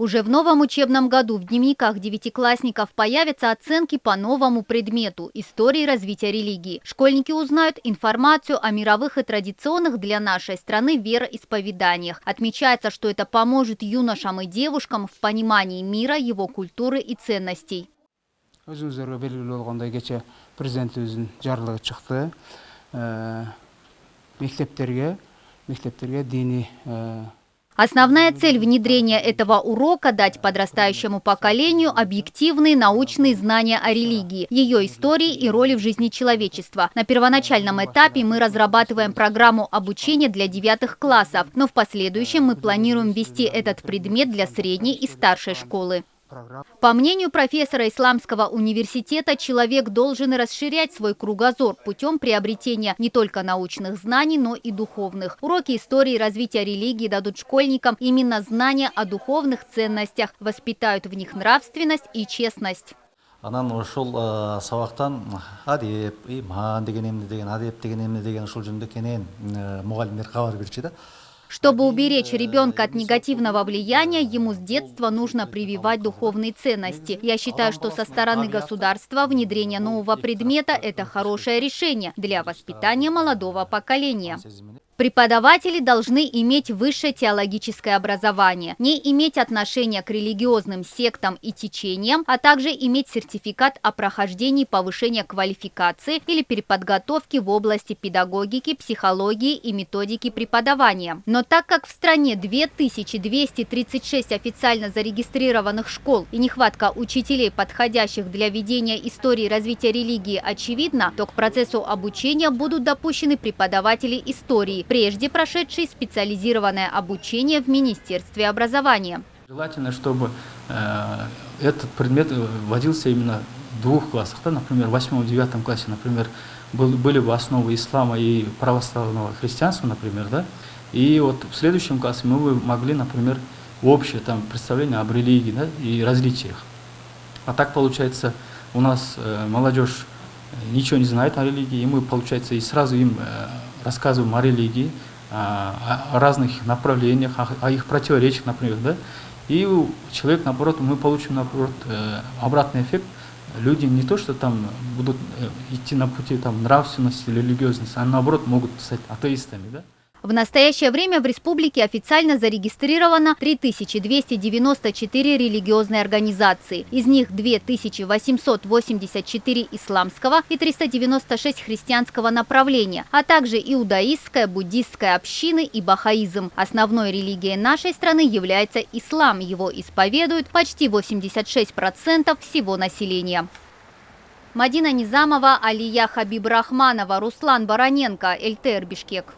Уже в новом учебном году в дневниках девятиклассников появятся оценки по новому предмету – истории развития религии. Школьники узнают информацию о мировых и традиционных для нашей страны вероисповеданиях. Отмечается, что это поможет юношам и девушкам в понимании мира, его культуры и ценностей. Основная цель внедрения этого урока – дать подрастающему поколению объективные научные знания о религии, ее истории и роли в жизни человечества. На первоначальном этапе мы разрабатываем программу обучения для 9 классов, но в последующем мы планируем ввести этот предмет для средней и старшей школы. По мнению профессора Исламского университета, человек должен расширять свой кругозор путем приобретения не только научных знаний, но и духовных. Уроки истории развития религии дадут школьникам именно знания о духовных ценностях, воспитают в них нравственность и честность. Анан ошол сабактан адеп, иман деген эмне деген, адеп деген эмне деген ошол жөнүндө кенен мугалимдер кабар берчү да. Чтобы уберечь ребенка от негативного влияния, ему с детства нужно прививать духовные ценности. Я считаю, что со стороны государства внедрение нового предмета – это хорошее решение для воспитания молодого поколения. Преподаватели должны иметь высшее теологическое образование, не иметь отношения к религиозным сектам и течениям, а также иметь сертификат о прохождении повышения квалификации или переподготовки в области педагогики, психологии и методики преподавания. Но так как в стране 2236 официально зарегистрированных школ и нехватка учителей, подходящих для ведения истории развития религии, очевидна, то к процессу обучения будут допущены преподаватели истории, прежде прошедшие специализированное обучение в Министерстве образования. Желательно, чтобы этот предмет вводился именно в 2 классах, да, например, в 8-9 классе, например, были бы основы ислама и православного христианства, например, да, и вот в следующем классе мы бы могли, например, общее там представление об религии, да, и различиях. А так получается, у нас молодежь ничего не знает о религии, и мы, получается, и сразу им рассказываем о религии, о разных направлениях, о их противоречиях, например, да, и человек, наоборот, мы получим, наоборот, обратный эффект. Люди не то, что там будут идти на пути там нравственности, религиозности, а наоборот могут стать атеистами, да. В настоящее время в республике официально зарегистрировано 3294 религиозные организации. Из них 2884 исламского и 396 христианского направления, а также иудаистская, буддистская общины и бахаизм. Основной религией нашей страны является ислам. Его исповедуют почти 86% всего населения. Мадина Низамова, Алия Хабибрахманова, Руслан Бароненко, ЛТР Бишкек.